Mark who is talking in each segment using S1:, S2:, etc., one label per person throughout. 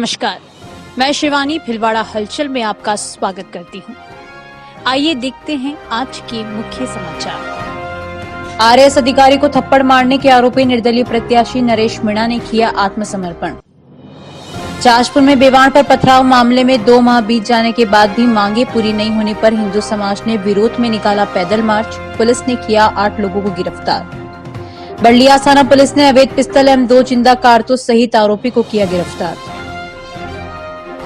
S1: नमस्कार, मैं शिवानी भिलवाड़ा हलचल में आपका स्वागत करती हूं। आइए देखते हैं आज के मुख्य समाचार। आरएएस अधिकारी को थप्पड़ मारने के आरोपी निर्दलीय प्रत्याशी नरेश मीणा ने किया आत्मसमर्पण। जाजपुर में बेवाण पर पथराव मामले में 2 माह बीत जाने के बाद भी मांगे पूरी नहीं होने पर हिंदू समाज ने विरोध में निकाला पैदल मार्च। पुलिस ने किया 8 लोगों को गिरफ्तार। बड़लिया थाना पुलिस ने अवैध पिस्तल एवं 2 जिंदा कारतूस सहित आरोपी को किया गिरफ्तार।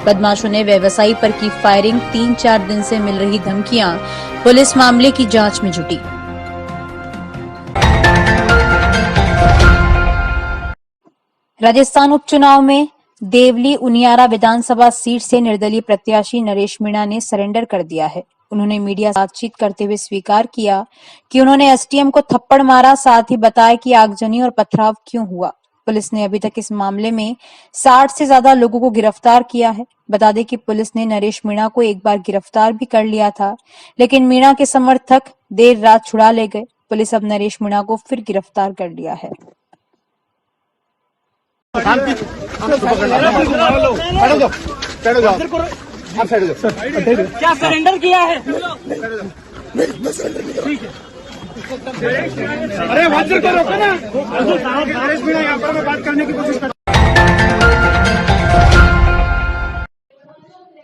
S1: बदमाशों ने व्यवसायी पर की फायरिंग, 3-4 दिन से मिल रही धमकियां, पुलिस मामले की जांच में जुटी। राजस्थान उपचुनाव में देवली उनियारा विधानसभा सीट से निर्दलीय प्रत्याशी नरेश मीणा ने सरेंडर कर दिया है। उन्होंने मीडिया से बातचीत करते हुए स्वीकार किया कि उन्होंने एसडीएम को थप्पड़ मारा, साथ ही बताया कि आगजनी और पथराव क्यों हुआ। पुलिस ने अभी तक इस मामले में 60 से ज्यादा लोगों को गिरफ्तार किया है। बता दें कि पुलिस ने नरेश मीणा को एक बार गिरफ्तार भी कर लिया था, लेकिन मीणा के समर्थक देर रात छुड़ा ले गए। पुलिस अब नरेश मीणा को फिर गिरफ्तार कर लिया है।
S2: क्या सरेंडर किया है? अरे वाचर को रोको ना, नरेश मीणा यहाँ पर बात करने की कोशिश कर।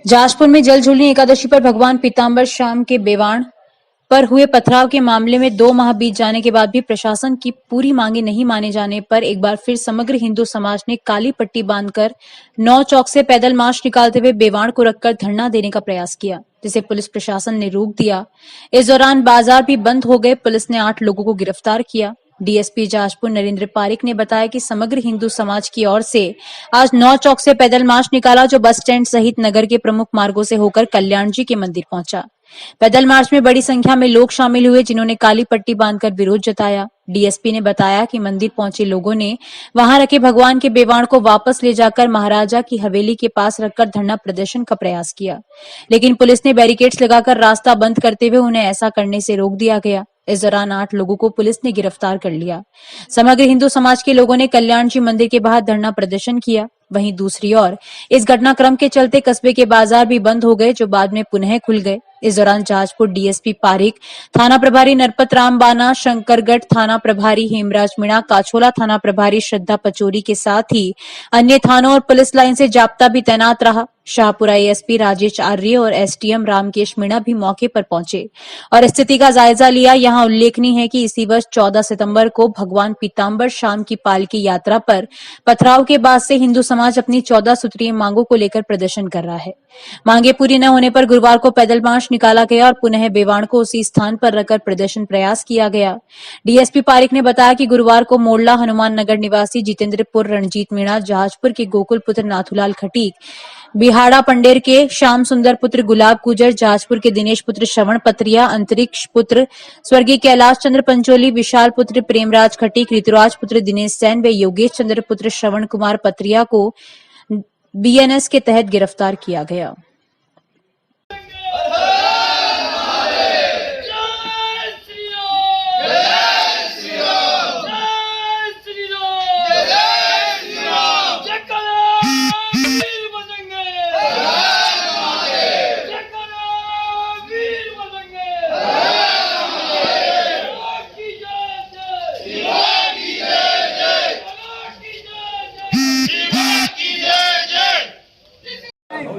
S1: जाजपुर में जल झूलनी एकादशी पर भगवान पीताम्बर शाम के बेवाण पर हुए पथराव के मामले में 2 माह बीत जाने के बाद भी प्रशासन की पूरी मांगे नहीं माने जाने पर एक बार फिर समग्र हिंदू समाज ने काली पट्टी बांधकर 9 चौक से पैदल मार्च निकालते हुए बेवाण को रखकर धरना देने का प्रयास किया, जिसे पुलिस प्रशासन ने रोक दिया। इस दौरान बाजार भी बंद हो गए। पुलिस ने 8 लोगों को गिरफ्तार किया। डीएसपी जाजपुर नरेंद्र पारिक ने बताया कि समग्र हिंदू समाज की ओर से आज 9 चौक से पैदल मार्च निकाला, जो बस स्टैंड सहित नगर के प्रमुख मार्गों से होकर कल्याण जी के मंदिर पहुंचा। पैदल मार्च में बड़ी संख्या में लोग शामिल हुए, जिन्होंने काली पट्टी बांधकर विरोध जताया। डीएसपी ने बताया कि मंदिर पहुंचे लोगों ने वहां रखे भगवान के बेवाण को वापस ले जाकर महाराजा की हवेली के पास रखकर धरना प्रदर्शन का प्रयास किया, लेकिन पुलिस ने बैरिकेड्स लगाकर रास्ता बंद करते हुए उन्हें ऐसा करने से रोक दिया गया। इस दौरान 8 लोगों को पुलिस ने गिरफ्तार कर लिया। समग्र हिंदू समाज के लोगों ने कल्याण जी मंदिर के बाहर धरना प्रदर्शन किया। वहीं दूसरी ओर इस घटनाक्रम के चलते कस्बे के बाजार भी बंद हो गए, जो बाद में पुनः खुल गए। इस दौरान जाजपुर डीएसपी पारिक, थाना प्रभारी नरपत राम बाना, शंकरगढ़ थाना प्रभारी हेमराज मीणा, काछोला थाना प्रभारी श्रद्धा पचोरी के साथ ही अन्य थानों और पुलिस लाइन से जाब्ता भी तैनात रहा। शाहपुरा एएसपी राजेश आर्य और एसडीएम रामकेश मीणा भी मौके पर पहुंचे और स्थिति का जायजा लिया। यहाँ उल्लेखनीय है कि इसी वर्ष 14 सितंबर को भगवान पीताम्बर शाम की पालकी यात्रा पर पथराव के बाद से हिंदू समाज अपनी 14 सूत्रीय मांगों को लेकर प्रदर्शन कर रहा है। मांगे पूरी न होने पर गुरुवार को पैदल मार्च निकाला गया और पुनः बेवाण को उसी स्थान पर रखकर प्रदर्शन प्रयास किया गया। डीएसपी पारिक ने बताया कि गुरुवार को मोरला हनुमान नगर निवासी जितेंद्रपुर रणजीत मीणा, जाजपुर के गोकुल पुत्र नाथूलाल खटीक, बिहाड़ा पंडेर के श्याम सुंदर पुत्र गुलाब गुजर, जाजपुर के दिनेश पुत्र श्रवण पत्रिया, अंतरिक्ष पुत्र स्वर्गीय कैलाश चंद्र पंचोली, विशाल पुत्र प्रेमराज खटीक, ऋतुराज पुत्र दिनेश सैन व योगेश चंद्र पुत्र श्रवण कुमार पत्रिया को बीएनएस के तहत गिरफ्तार किया गया।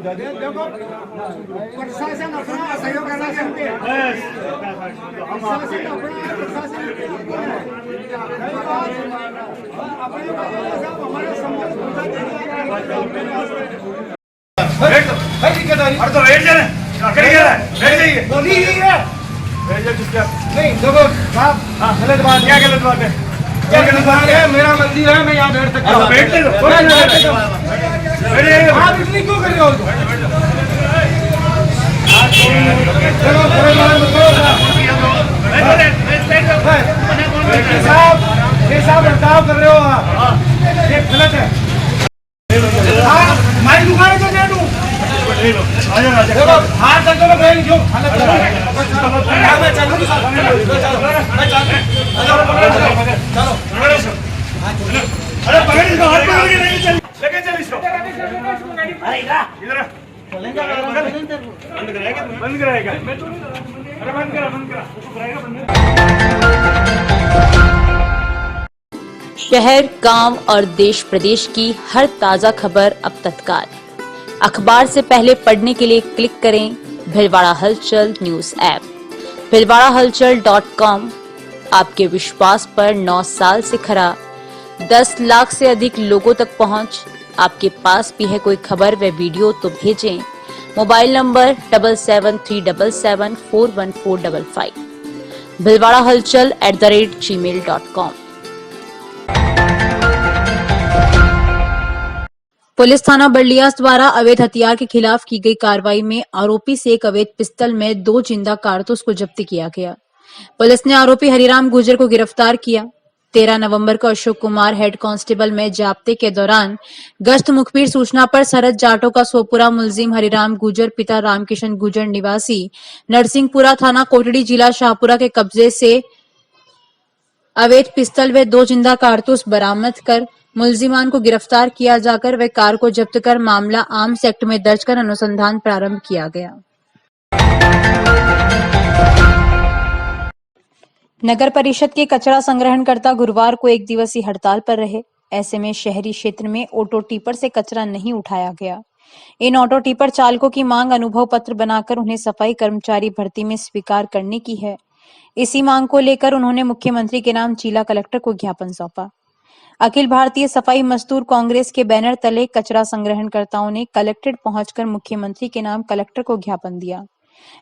S2: देखो, प्रशासन अपना सहयोग करना चाहते हैं। नहीं देखो साहब, गलत बात। क्या गलत बात है? क्या गलत बात है? मेरा मंदिर है, मैं यहाँ बैठ सकता हूँ। आप इतनी क्यों कर रहे हो? साहब बर्ताव कर रहे हो आप, ये गलत है। माइक दुकान तो दे दूं। हाथ चलो भाई, जो चलो लेके चल इसको। अरे इधर बंद कराएगा तू? बंद कराएगा? अरे बंद करा उसको कराएगा बंद।
S1: शहर, गांव और देश प्रदेश की हर ताजा खबर अब तत्काल अखबार से पहले पढ़ने के लिए क्लिक करें भिलवाड़ा हलचल न्यूज ऐप। भिलवाड़ाहलचल.com आपके विश्वास पर 9 साल से खरा, 10 लाख से अधिक लोगों तक पहुंच। आपके पास भी है कोई खबर व वीडियो तो भेजें। Mobile number 7737741455। भिलवाड़ाहलचल@gmail.com। पुलिस थाना बर्लियास द्वारा अवैध हथियार के खिलाफ की गई कार्रवाई में आरोपी से एक अवैध पिस्तल में 2 जिंदा कारतूस को जब्त किया गया। पुलिस ने आरोपी हरिराम गुर्जर को गिरफ्तार किया। 13 नवंबर को अशोक कुमार हेड कांस्टेबल में जाब्ते के दौरान गश्त मुखबिर सूचना पर सरहद जाटों का सोपुरा मुलजिम हरिराम गुर्जर पिता रामकिशन गुर्जर निवासी नरसिंहपुरा थाना कोटड़ी जिला शाहपुरा के कब्जे से अवैध पिस्तल व 2 जिंदा कारतूस बरामद कर मुलजिमान को गिरफ्तार किया जाकर व कार को जब्त कर मामला आर्म्स एक्ट में दर्ज कर अनुसंधान प्रारंभ किया गया। नगर परिषद के कचरा संग्रहणकर्ता गुरुवार को 1 दिवसीय हड़ताल पर रहे। ऐसे में शहरी क्षेत्र में ऑटो टिपर से कचरा नहीं उठाया गया। इन ऑटो टिपर चालकों की मांग अनुभव पत्र बनाकर उन्हें सफाई कर्मचारी भर्ती में स्वीकार करने की है। इसी मांग को लेकर उन्होंने मुख्यमंत्री के नाम जिला कलेक्टर को ज्ञापन सौंपा। अखिल भारतीय सफाई मजदूर कांग्रेस के बैनर तले कचरा संग्रहणकर्ताओं ने कलेक्ट्रेट पहुंचकर मुख्यमंत्री के नाम कलेक्टर को ज्ञापन दिया।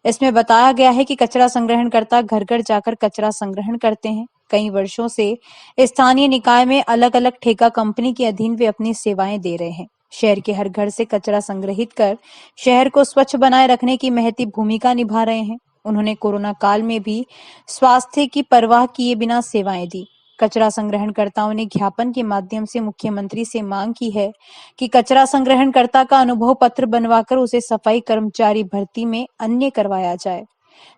S1: इसमें बताया गया है कि कचरा संग्रहणकर्ता घर घर जाकर कचरा संग्रहण करते हैं। कई वर्षों से स्थानीय निकाय में अलग अलग ठेका कंपनी के अधीन वे अपनी सेवाएं दे रहे हैं। शहर के हर घर से कचरा संग्रहित कर शहर को स्वच्छ बनाए रखने की महती भूमिका निभा रहे हैं। उन्होंने कोरोना काल में भी स्वास्थ्य की परवाह किए बिना सेवाएं दी। कचरा संग्रहणकर्ताओं ने ज्ञापन के माध्यम से मुख्यमंत्री से मांग की है कि कचरा संग्रहणकर्ता का अनुभव पत्र बनवाकर उसे सफाई कर्मचारी भर्ती में अन्य करवाया जाए।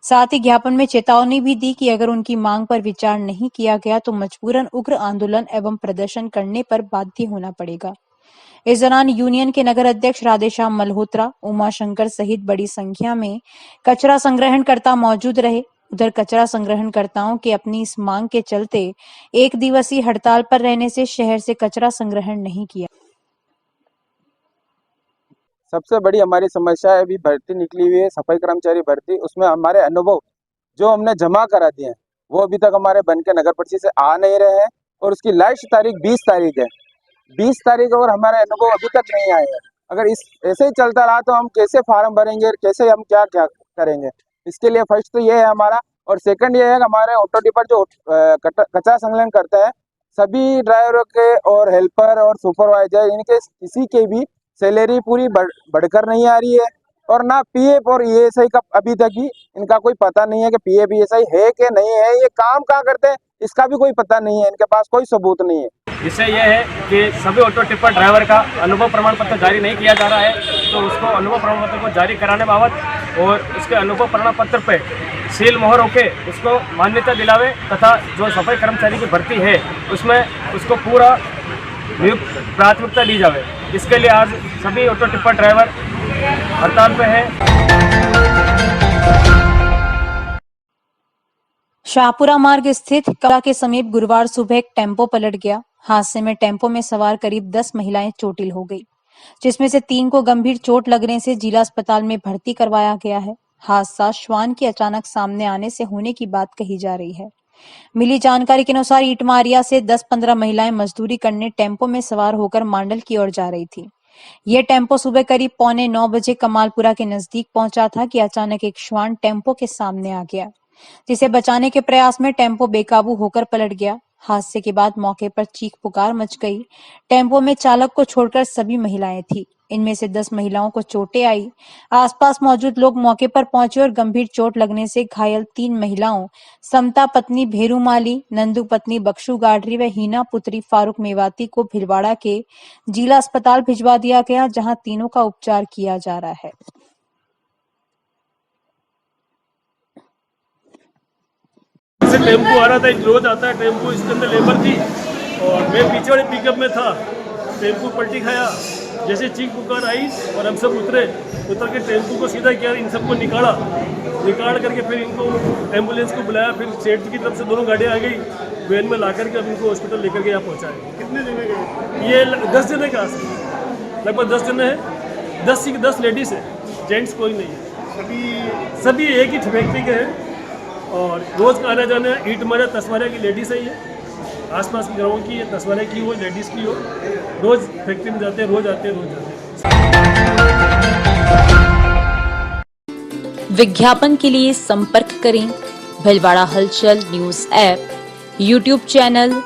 S1: साथ ही ज्ञापन में चेतावनी भी दी कि अगर उनकी मांग पर विचार नहीं किया गया तो मजबूरन उग्र आंदोलन एवं प्रदर्शन करने पर बाध्य होना पड़ेगा। इस दौरान यूनियन के नगर अध्यक्ष राधेश्याम मल्होत्रा, उमाशंकर सहित बड़ी संख्या में कचरा संग्रहणकर्ता मौजूद रहे। उधर कचरा संग्रहणकर्ताओं के अपनी इस मांग के चलते 1 दिवसीय हड़ताल पर रहने से शहर से कचरा संग्रहण नहीं किया।
S3: सबसे बड़ी हमारी समस्या है, अभी भर्ती निकली हुई है सफाई कर्मचारी भर्ती, उसमें हमारे अनुभव जो हमने जमा करा दिए हैं वो अभी तक हमारे बन के नगर परिषद से आ नहीं रहे हैं और उसकी लास्ट तारीख 20 तारीख है। 20 तारीख और हमारे अनुभव अभी तक नहीं आए हैं। अगर इस ऐसे ही चलता रहा तो हम कैसे फार्म भरेंगे और कैसे हम क्या क्या करेंगे। इसके लिए फर्स्ट तो ये है हमारा, और सेकंड ये है कि हमारे ऑटो टिपर जो कचरा संकलन करते हैं सभी ड्राइवरों के और हेल्पर और सुपरवाइजर इनके किसी के भी सैलरी पूरी बढ़कर नहीं आ रही है और ना पीएफ और ईएसआई का अभी तक भी इनका कोई पता नहीं है कि पीएफ ईएसआई है कि नहीं है, ये काम कहाँ करते हैं इसका भी कोई पता नहीं है, इनके पास कोई सबूत नहीं है।
S4: इससे यह है कि सभी ऑटो टिपर ड्राइवर का अनुभव प्रमाण पत्र जारी नहीं किया जा रहा है, तो उसको अनुभव प्रमाण पत्र को जारी कराने बाबत और उसके अनुभव प्रमाण पत्र पे सील मोहर होके उसको मान्यता दिलावे तथा जो सफाई कर्मचारी की भर्ती है उसमें उसको पूरा प्राथमिकता दी जाए। इसके लिए आज सभी ऑटो टिपर ड्राइवर हड़ताल पे हैं।
S1: शाहपुरा मार्ग स्थित कला के समीप गुरुवार सुबह एक टेम्पो पलट गया। हादसे में टेम्पो में सवार करीब 10 महिलाएं चोटिल हो गई, जिसमें से 3 को गंभीर चोट लगने से जिला अस्पताल में भर्ती करवाया गया है। हादसा श्वान के अचानक सामने आने से होने की बात कही जा रही है। मिली जानकारी के अनुसार ईटमारिया से 10-15 महिलाएं मजदूरी करने टेम्पो में सवार होकर मांडल की ओर जा रही थी। यह टेम्पो सुबह करीब 8:45 बजे कमालपुरा के नजदीक पहुंचा था कि अचानक एक श्वान टेम्पो के सामने आ गया, जिसे बचाने के प्रयास में टेम्पो बेकाबू होकर पलट गया। हादसे के बाद मौके पर चीख पुकार मच गई। टेम्पो में चालक को छोड़कर सभी महिलाएं थी। इनमें से 10 महिलाओं को चोटें आई। आसपास मौजूद लोग मौके पर पहुंचे और गंभीर चोट लगने से घायल 3 महिलाओं समता पत्नी भेरूमाली, नंदू पत्नी बख्शू गाडरी व हीना पुत्री फारूक मेवाती को भिलवाड़ा के जिला अस्पताल भिजवा दिया गया, जहां तीनों का उपचार किया जा रहा है।
S5: टेम्पो आ रहा था, एक रोज आता है टेम्पो, इसके अंदर लेबर थी और मैं पीछे वाले पिकअप में था। टेम्पू पलटी खाया। जैसे चीख पुकार आई और हम सब उतर के टेम्पू को सीधा किया, इन सबको निकाल करके फिर इनको एम्बुलेंस को बुलाया। फिर सेठ की तरफ से दोनों गाड़ियाँ आ गई, वैन में ला करके अब इनको हॉस्पिटल लेकर के यहाँ पहुँचाए।
S2: कितने जने गए?
S5: ये 10 जने का लगभग 10 जने हैं। 10 से 10 लेडीज़ हैं, जेंट्स कोई नहीं है। सभी एक ही फैक्ट्री के हैं और रोज़ का आना जाना है। ईटमारा तसवारा की लेडीज़ है, ये आसपास के गाँवों की है, तसवारा की हो, लेडीज़ की हो, रोज़ फैक्ट्री में जाते हैं, रोज़ आते हैं।
S1: विज्ञापन के लिए संपर्क करें भीलवाड़ा हलचल न्यूज ऐप, यूट्यूब चैनल।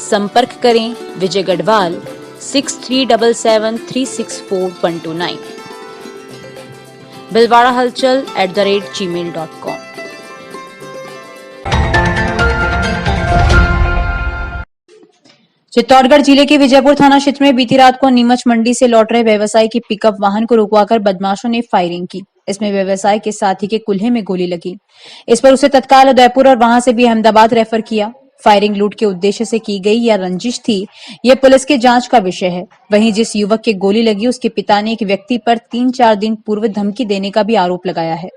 S1: संपर्क करें विजय गढ़वाल 6377364129, भीलवाड़ा हलचल @gmail.com। चित्तौड़गढ़ जिले के विजयपुर थाना क्षेत्र में बीती रात को नीमच मंडी से लौट रहे व्यवसायी की पिकअप वाहन को रुकवाकर बदमाशों ने फायरिंग की। इसमें व्यवसायी के साथी के कुल्हे में गोली लगी। इस पर उसे तत्काल उदयपुर और वहां से भी अहमदाबाद रेफर किया। फायरिंग लूट के उद्देश्य से की गई या रंजिश थी, यह पुलिस के जांच का विषय है। वहीं जिस युवक के गोली लगी, उसके पिता ने एक व्यक्ति पर 3-4 दिन पूर्व धमकी देने का भी आरोप लगाया है।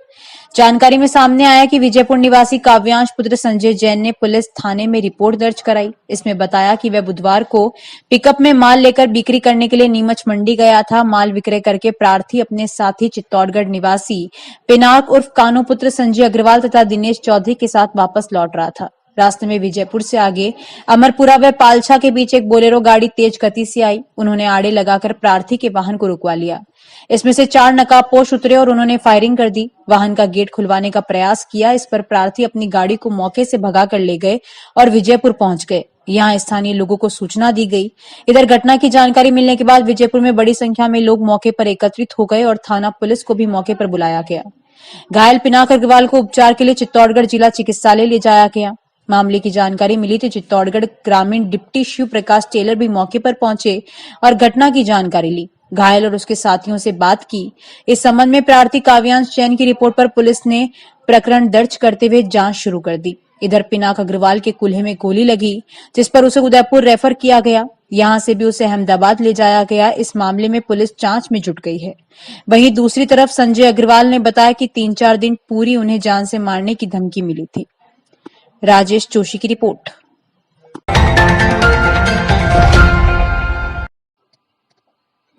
S1: जानकारी में सामने आया कि विजयपुर निवासी काव्यांश पुत्र संजय जैन ने पुलिस थाने में रिपोर्ट दर्ज कराई। इसमें बताया कि वह बुधवार को पिकअप में माल लेकर बिक्री करने के लिए नीमच मंडी गया था। माल विक्रय करके प्रार्थी अपने साथी चित्तौड़गढ़ निवासी पिनाक उर्फ कानू पुत्र संजय अग्रवाल तथा दिनेश चौधरी के साथ वापस लौट रहा था। रास्ते में विजयपुर से आगे अमरपुरा व पालछा के बीच एक बोलेरो गाड़ी तेज गति से आई। उन्होंने आड़े लगाकर प्रार्थी के वाहन को रुकवा लिया। इसमें से 4 नकाबपोश उतरे और उन्होंने फायरिंग कर दी। वाहन का गेट खुलवाने का प्रयास किया। इस पर प्रार्थी अपनी गाड़ी को मौके से भगा कर ले गए और विजयपुर पहुंच गए। यहाँ स्थानीय लोगों को सूचना दी गई। इधर घटना की जानकारी मिलने के बाद विजयपुर में बड़ी संख्या में लोग मौके पर एकत्रित हो गए और थाना पुलिस को भी मौके पर बुलाया गया। घायल पिनाक अग्रवाल को उपचार के लिए चित्तौड़गढ़ जिला चिकित्सालय ले जाया गया। मामले की जानकारी मिली तो चित्तौड़गढ़ ग्रामीण डिप्टी शिव प्रकाश टेलर भी मौके पर पहुंचे और घटना की जानकारी ली। घायल और उसके साथियों से बात की। इस संबंध में प्रार्थी काव्यांश जैन की रिपोर्ट पर पुलिस ने प्रकरण दर्ज करते हुए जांच शुरू कर दी। इधर पिनाक अग्रवाल के कुल्हे में गोली लगी, जिस पर उसे उदयपुर रेफर किया गया। यहां से भी उसे अहमदाबाद ले जाया गया। इस मामले में पुलिस जांच में जुट गई है। वहीं दूसरी तरफ संजय अग्रवाल ने बताया कि 3-4 दिन पूरी उन्हें जान से मारने की धमकी मिली थी। राजेश जोशी की रिपोर्ट।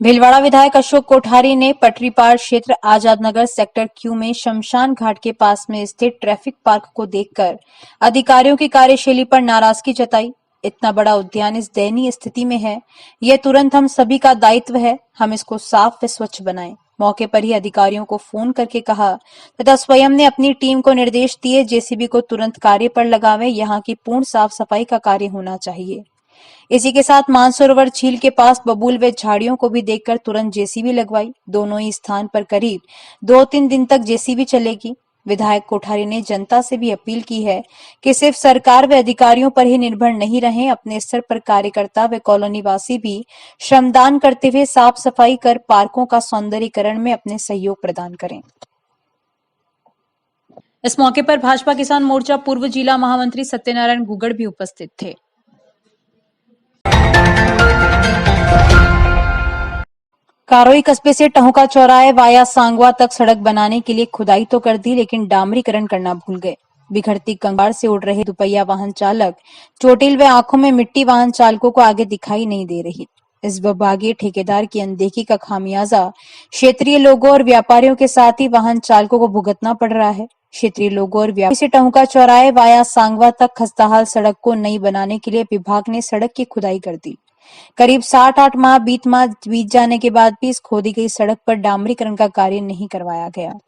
S1: भीलवाड़ा विधायक अशोक कोठारी ने पटरी पार क्षेत्र आजाद नगर सेक्टर क्यू में शमशान घाट के पास में स्थित ट्रैफिक पार्क को देखकर अधिकारियों की कार्यशैली पर नाराजगी जताई। इतना बड़ा उद्यान इस दयनीय स्थिति में है, यह तुरंत हम सभी का दायित्व है। हम इसको साफ व स्वच्छ बनाएं। मौके पर ही अधिकारियों को फोन करके कहा तथा स्वयं ने अपनी टीम को निर्देश दिए, जेसीबी को तुरंत कार्य पर लगावे। यहाँ की पूर्ण साफ सफाई का कार्य होना चाहिए। इसी के साथ मानसरोवर झील के पास बबूल व झाड़ियों को भी देखकर तुरंत जेसीबी लगवाई। दोनों ही स्थान पर करीब 2-3 दिन तक जेसीबी चलेगी। विधायक कोठारी ने जनता से भी अपील की है कि सिर्फ सरकार व अधिकारियों पर ही निर्भर नहीं रहें। अपने स्तर पर कार्यकर्ता व कॉलोनी वासी भी श्रमदान करते हुए साफ सफाई कर पार्कों का सौंदर्यीकरण में अपने सहयोग प्रदान करें। इस मौके पर भाजपा किसान मोर्चा पूर्व जिला महामंत्री सत्यनारायण गुगड़ भी उपस्थित थे। कारोई कस्बे से टहुका चौराहे वाया सांगवा तक सड़क बनाने के लिए खुदाई तो कर दी, लेकिन डामरीकरण करना भूल गए। बिखरती कंगार से उड़ रहे दुपहिया वाहन चालक चोटिल व आंखों में मिट्टी वाहन चालकों को आगे दिखाई नहीं दे रही। इस विभागीय ठेकेदार की अनदेखी का खामियाजा क्षेत्रीय लोगों और व्यापारियों के साथ ही वाहन चालकों को भुगतना पड़ रहा है। क्षेत्रीय लोगों और व्यापारियों से टहुका चौराहे वाया सांगवा तक खस्ताहाल सड़क को नई बनाने के लिए विभाग ने सड़क की खुदाई कर दी। करीब 7-8 माह बीत जाने के बाद भी इस खोदी गई सड़क पर डामरीकरण का कार्य नहीं करवाया गया।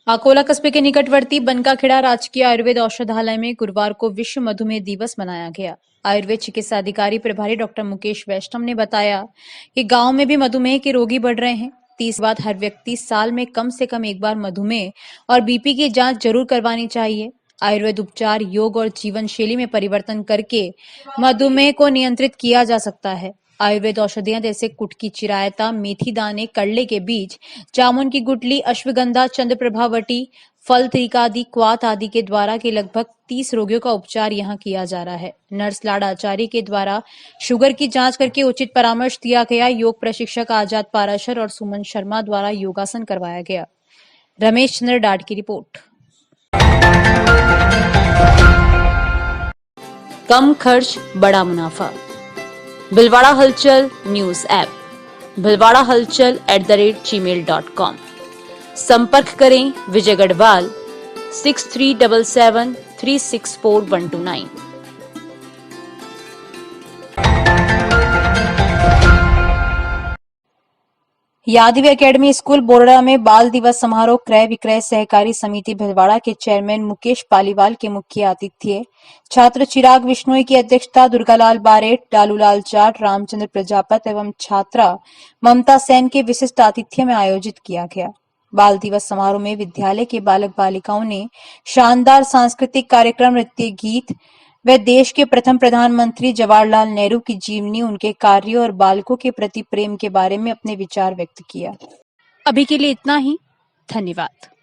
S1: अकोला कस्बे के निकटवर्ती बनकाखेड़ा राजकीय आयुर्वेद औषधालय में गुरुवार को विश्व मधुमेह दिवस मनाया गया। आयुर्वेद चिकित्सा अधिकारी प्रभारी डॉक्टर मुकेश वैष्णव ने बताया कि गांव में भी मधुमेह के रोगी बढ़ रहे हैं। 30 बाद हर व्यक्ति साल में कम से कम एक बार मधुमेह और बीपी की जांच जरूर करवानी चाहिए। आयुर्वेद उपचार, योग और जीवन शैली में परिवर्तन करके मधुमेह को नियंत्रित किया जा सकता है। आयुर्वेद औषधियां जैसे कुटकी चिरायता, मेथी दाने, करले के बीज, जामुन की गुटली, अश्वगंधा, चंद्रप्रभावटी, फल तरीका आदि क्वाथ आदि के द्वारा के लगभग 30 रोगियों का उपचार यहां किया जा रहा है। नर्स लाड़ा आचार्य के द्वारा शुगर की जांच करके उचित परामर्श दिया गया। योग प्रशिक्षक आजाद पाराशर और सुमन शर्मा द्वारा योगासन करवाया गया। रमेश चंद्र डाट की रिपोर्ट। कम खर्च बड़ा मुनाफा। भिलवाड़ा हलचल न्यूज ऐप bhilwada-halchal@gmail.com। संपर्क करें विजय गढ़वाल 6377364129। यादवी एकेडमी स्कूल बोरड़ा में बाल दिवस समारोह क्रय विक्रय सहकारी समिति भिलवाड़ा के चेयरमैन मुकेश पालीवाल के मुख्य आतिथ्य छात्र चिराग बिश्नोई की अध्यक्षता दुर्गालाल बारेट, डालूलाल जाट, रामचंद्र प्रजापत एवं छात्रा ममता सेन के विशिष्ट आतिथ्य में आयोजित किया गया। बाल दिवस समारोह में विद्यालय के बालक बालिकाओं ने शानदार सांस्कृतिक कार्यक्रम, नृत्य, गीत व देश के प्रथम प्रधानमंत्री जवाहरलाल नेहरू की जीवनी, उनके कार्यों और बालकों के प्रति प्रेम के बारे में अपने विचार व्यक्त किया। अभी के लिए इतना ही। धन्यवाद।